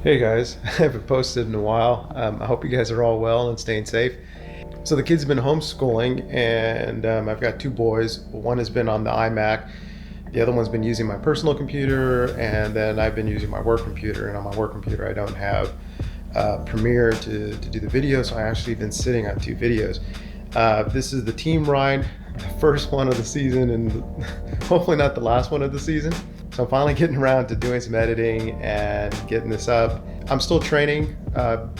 Hey guys, I haven't posted in a while. I hope you guys are all well and staying safe. So the kids have been homeschooling, and I've got two boys. One has been on the iMac, the other one's been using my personal computer, and then I've been using my work computer. And on my work computer, I don't have Premiere to do the video, so I actually been sitting on two videos. This is the team ride, the first one of the season, and hopefully not the last one of the season. So I'm finally getting around to doing some editing and getting this up. I'm still training.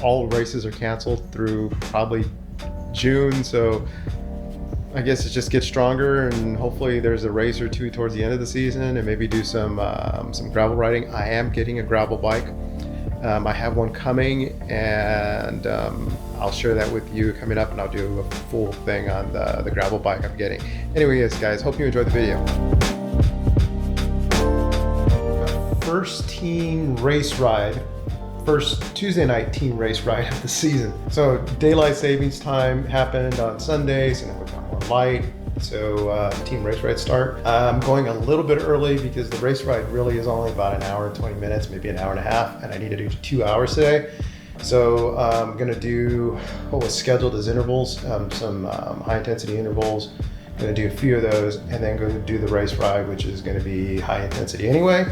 All races are canceled through probably June, so I guess it just gets stronger, and hopefully there's a race or two towards the end of the season, and maybe do some gravel riding. I am getting a gravel bike. I have one coming, and I'll share that with you coming up, and I'll do a full thing on the gravel bike I'm getting. Anyway, guys, hope you enjoyed the video. First team race ride, first Tuesday night team race ride of the season. So daylight savings time happened on Sundays, and it got more light. So team race ride start. I'm going a little bit early because the race ride really is only about an hour and 20 minutes, maybe an hour and a half, and I need to do 2 hours today. So I'm gonna do what was scheduled as intervals, some high intensity intervals. I'm gonna do a few of those, and then go do the race ride, which is gonna be high intensity anyway.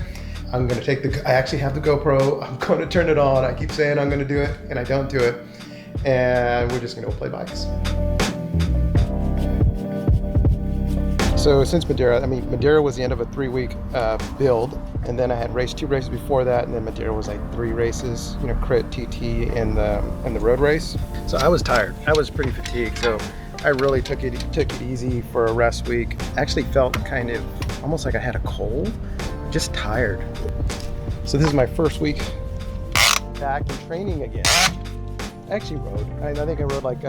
I'm gonna I actually have the GoPro. I'm gonna turn it on. I keep saying I'm gonna do it, and I don't do it. And we're just gonna go play bikes. So since Madeira was the end of a 3-week build, and then I had raced 2 races before that, and then Madeira was like 3 races, crit, TT, and the road race. So I was tired. I was pretty fatigued. So I really took it easy for a rest week. Actually felt kind of almost like I had a cold. Just tired. So this is my first week back in training again. I actually rode. I think I rode like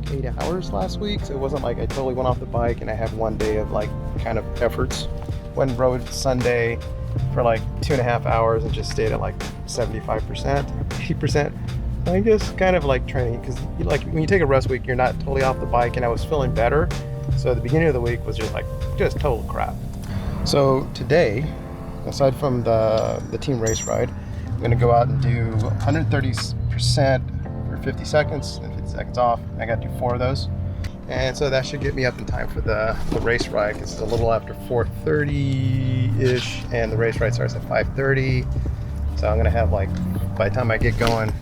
8 hours last week. So it wasn't like I totally went off the bike and I had one day of like kind of efforts. Went and rode Sunday for like 2.5 hours and just stayed at like 75%, 80%. I guess kind of like training, because like when you take a rest week, you're not totally off the bike, and I was feeling better. So the beginning of the week was just total crap. So today, aside from the team race ride, I'm gonna go out and do 130% for 50 seconds, and 50 seconds off. I gotta do 4 of those. And so that should get me up in time for the race ride, because it's a little after 4:30-ish, and the race ride starts at 5:30. So I'm gonna have by the time I get going,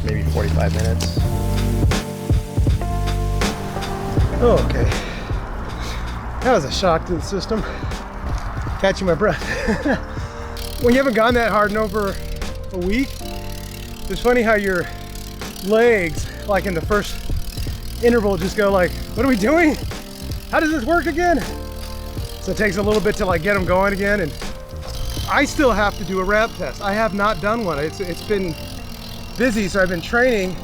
maybe 45 minutes. Okay. That was a shock to the system. Catching my breath. When you haven't gone that hard in over a week, it's funny how your legs, like in the first interval, just go like, what are we doing? How does this work again? So it takes a little bit to get them going again. And I still have to do a ramp test. I have not done one. It's been busy, so I've been training,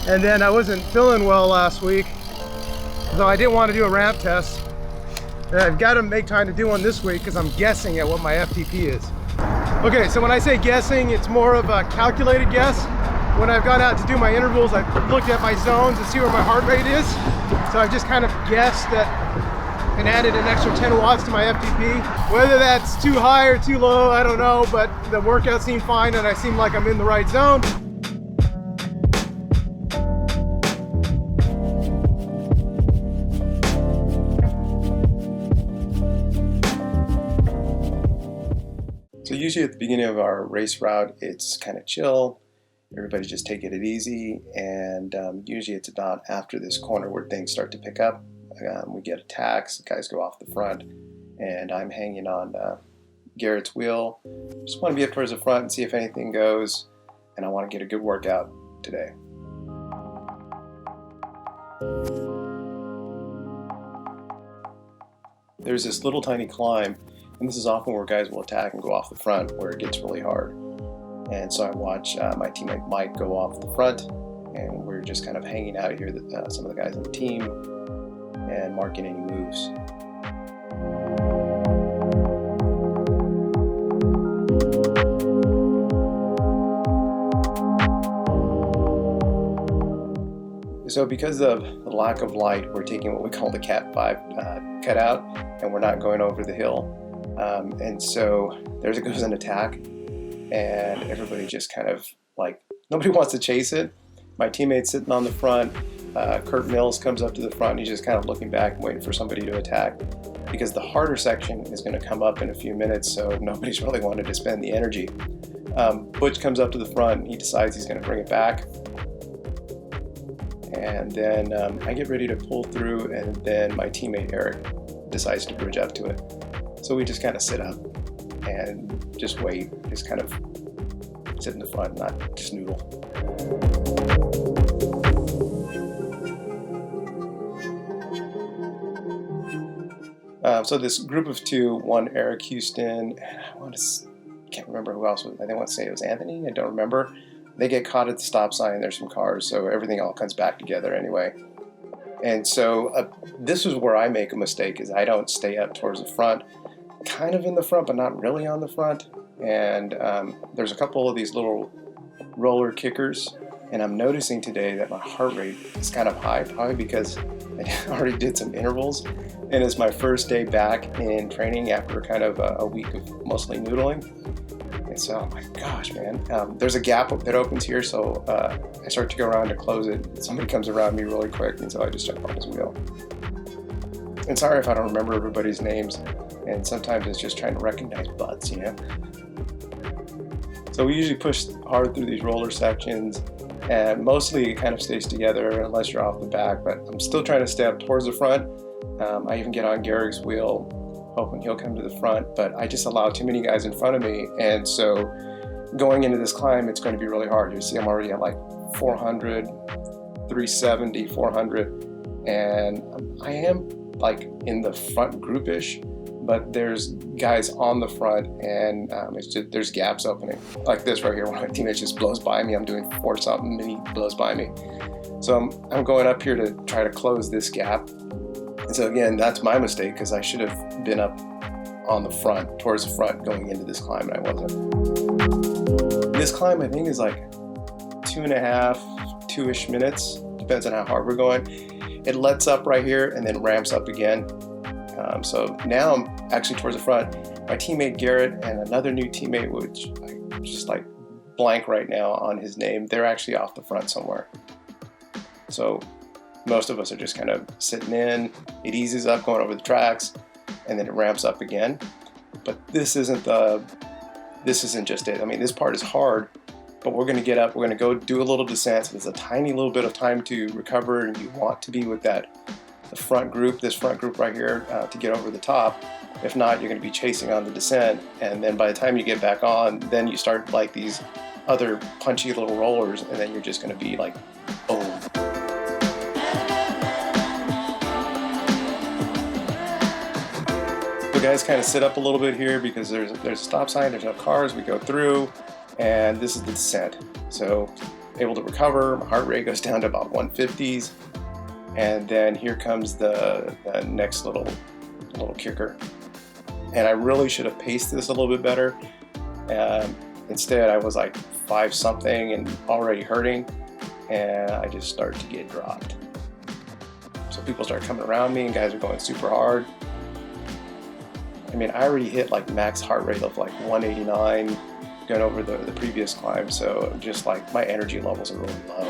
and then I wasn't feeling well last week, so I didn't want to do a ramp test. And I've got to make time to do one this week because I'm guessing at what my FTP is. Okay, so when I say guessing, it's more of a calculated guess. When I've gone out to do my intervals, I've looked at my zones to see where my heart rate is. So I've just kind of guessed that and added an extra 10 watts to my FTP. Whether that's too high or too low, I don't know, but the workout seemed fine and I seem like I'm in the right zone. So usually at the beginning of our race route, it's kind of chill. Everybody's just taking it easy, and usually it's about after this corner where things start to pick up. We get attacks, guys go off the front, and I'm hanging on Garrett's wheel. Just want to be up towards the front and see if anything goes, and I want to get a good workout today. There's this little tiny climb, and this is often where guys will attack and go off the front, where it gets really hard. And so I watch my teammate Mike go off the front, and we're just kind of hanging out here, some of the guys on the team, and marking any moves. So because of the lack of light, we're taking what we call the Cat 5 cutout, and we're not going over the hill. And so there goes an attack. and everybody just kind of like, nobody wants to chase it. My teammate's sitting on the front. Kurt Mills comes up to the front. He's just kind of looking back, waiting for somebody to attack, because the harder section is going to come up in a few minutes, so nobody's really wanted to spend the energy. Butch comes up to the front, and he decides he's going to bring it back. And then I get ready to pull through, and then my teammate Eric decides to bridge up to it. So we just kind of sit up and just wait, just kind of sit in the front, not just noodle. So this group of two, one Eric Houston, and can't remember who else was. I want to say it was Anthony. I don't remember. They get caught at the stop sign. There's some cars, so everything all comes back together anyway. And so this is where I make a mistake, is I don't stay up towards the front, kind of in the front, but not really on the front. And there's a couple of these little roller kickers, and I'm noticing today that my heart rate is kind of high, probably because I already did some intervals, and it's my first day back in training after kind of a week of mostly noodling. And so, oh my gosh, man, there's a gap that opens here, so I start to go around to close it. Somebody comes around me really quick, and so I just jump on his wheel. And sorry if I don't remember everybody's names, and sometimes it's just trying to recognize butts, you know? So we usually push hard through these roller sections, and mostly it kind of stays together unless you're off the back, but I'm still trying to stay up towards the front. I even get on Garrick's wheel, hoping he'll come to the front, but I just allow too many guys in front of me, and so going into this climb, it's going to be really hard. You see I'm already at like 400, 370, 400, and I am like in the front groupish, but there's guys on the front, and there's gaps opening. Like this right here, when my teammate just blows by me, I'm doing 4 something, and he blows by me. So I'm going up here to try to close this gap. And so again, that's my mistake, because I should have been up on the front, towards the front going into this climb, and I wasn't. This climb, I think, is like 2.5, 2-ish minutes, depends on how hard we're going. It lets up right here and then ramps up again. So now I'm actually towards the front. My teammate Garrett and another new teammate, which I just like blank right now on his name, they're actually off the front somewhere. So most of us are just kind of sitting in. It eases up going over the tracks, and then it ramps up again. But this isn't just it. I mean, this part is hard, but we're going to get up. We're going to go do a little descent. So there's a tiny little bit of time to recover, and you want to be with the front group, this front group right here, to get over the top. If not, you're going to be chasing on the descent, and then by the time you get back on, then you start like these other punchy little rollers, and then you're just going to be like, boom. The guys kind of sit up a little bit here because there's a stop sign, there's no cars, we go through, and this is the descent. So able to recover, my heart rate goes down to about 150s, and then here comes the next little kicker. And I really should have paced this a little bit better. Instead, I was like 5 something and already hurting, and I just start to get dropped. So people start coming around me, and guys are going super hard. I mean, I already hit like max heart rate of like 189 going over the previous climb, so just like my energy levels are really low.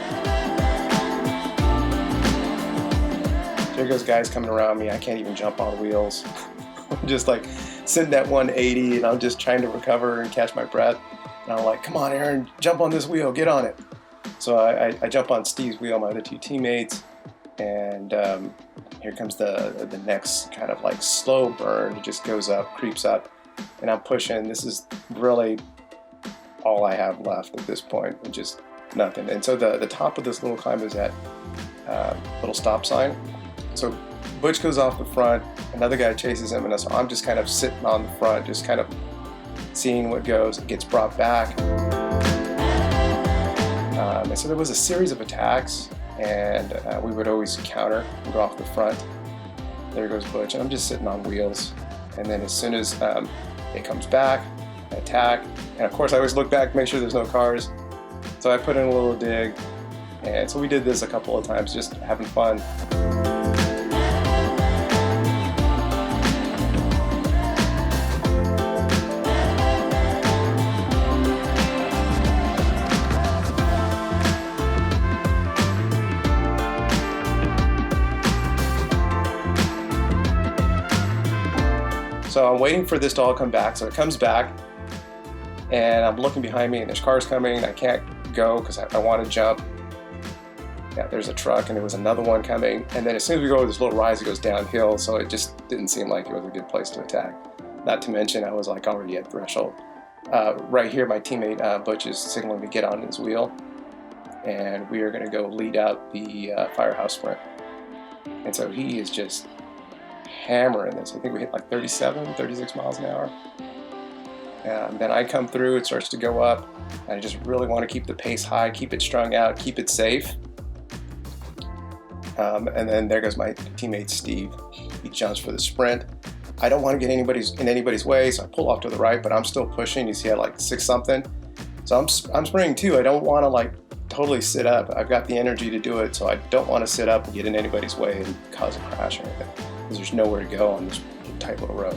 So here goes guys coming around me. I can't even jump on wheels. I'm just like sitting at 180, and I'm just trying to recover and catch my breath. And I'm like, come on, Aaron, jump on this wheel, get on it. So I jump on Steve's wheel, my other 2 teammates, and here comes the next kind of like slow burn. It just goes up, creeps up, and I'm pushing. This is really all I have left at this point, and just nothing. And so the top of this little climb is at little stop sign. So Butch goes off the front, another guy chases him, and so I'm just kind of sitting on the front, just kind of seeing what goes. It gets brought back. And so there was a series of attacks, and we would always counter and go off the front. There goes Butch, and I'm just sitting on wheels. And then as soon as it comes back, I attack. And of course I always look back, make sure there's no cars. So I put in a little dig. And so we did this a couple of times, just having fun. So I'm waiting for this to all come back. So it comes back, and I'm looking behind me, and there's cars coming, and I can't go because I want to jump. Yeah, there's a truck, and there was another one coming. And then as soon as we go over this little rise, it goes downhill, so it just didn't seem like it was a good place to attack. Not to mention, I was like already at threshold. Right here, my teammate Butch is signaling to get on his wheel, and we are going to go lead out the firehouse sprint. And so he is just hammering this. I think we hit like 37, 36 miles an hour. And then I come through, it starts to go up, and I just really want to keep the pace high, keep it strung out, keep it safe. And then there goes my teammate Steve. He jumps for the sprint. I don't want to get in anybody's way, so I pull off to the right, but I'm still pushing. You see I like 6 something. So I'm sprinting too. I don't want to like totally sit up. I've got the energy to do it, so I don't want to sit up and get in anybody's way and cause a crash or anything, because there's nowhere to go on this tight little road.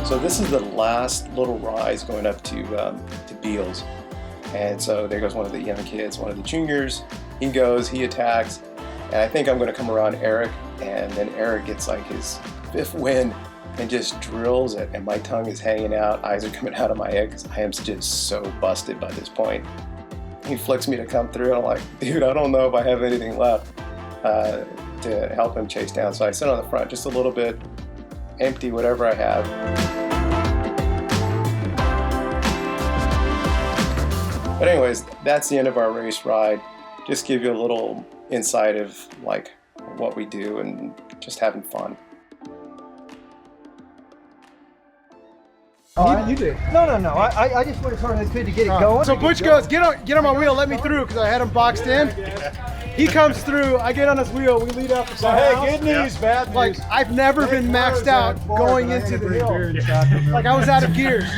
So this is the last little rise going up to Beals. And so there goes one of the young kids, one of the juniors. He goes, he attacks, and I think I'm going to come around Eric, and then Eric gets like his 5th wind and just drills it, and my tongue is hanging out, eyes are coming out of my head because I am just so busted by this point. He flicks me to come through, and I'm like, dude, I don't know if I have anything left to help him chase down. So I sit on the front just a little bit, empty whatever I have. But anyways, that's the end of our race ride. Just give you a little insight of like what we do and just having fun. Oh, you did. No. I just went as hard as I could to get it going. So Butch goes, get on my wheel, let me through, because I had him boxed in. He comes through, I get on his wheel, we lead out the firehouse. Hey, good news, bad news. Like, I've never been maxed out going into the hill. Like, I was out of gears.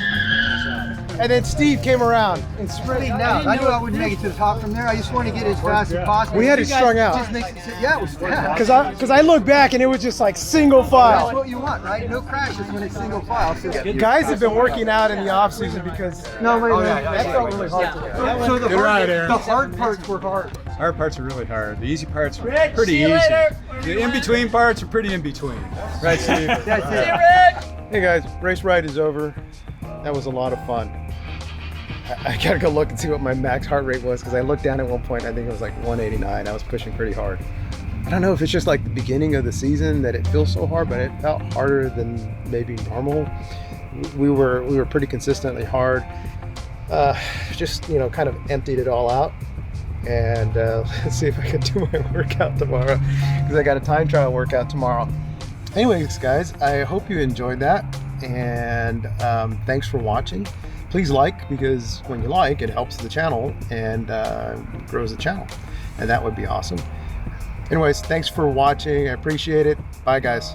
And then Steve came around and sprinted. I knew I wouldn't make it to the top from there. I just wanted to get as fast as possible. We had it strung out. Yeah, it was fast. Because I look back and it was just like single file. That's what you want, right? No crashes when it's single file. So guys have been working out in the off season because that felt really hard today. So the hard parts were hard. Hard parts are really hard. The easy parts were pretty easy. The in-between parts are pretty in-between. Right, Steve? That's it. Hey guys, race ride is over. That was a lot of fun. I gotta go look and see what my max heart rate was, because I looked down at one point, I think it was like 189. I was pushing pretty hard. I don't know if it's just like the beginning of the season that it feels so hard, but it felt harder than maybe normal. We were pretty consistently hard. Just, you know, kind of emptied it all out. And let's see if I can do my workout tomorrow, because I got a time trial workout tomorrow. Anyways, guys, I hope you enjoyed that, and thanks for watching. Please like, because when you like, it helps the channel and grows the channel, and that would be awesome. Anyways, thanks for watching. I appreciate it. Bye, guys.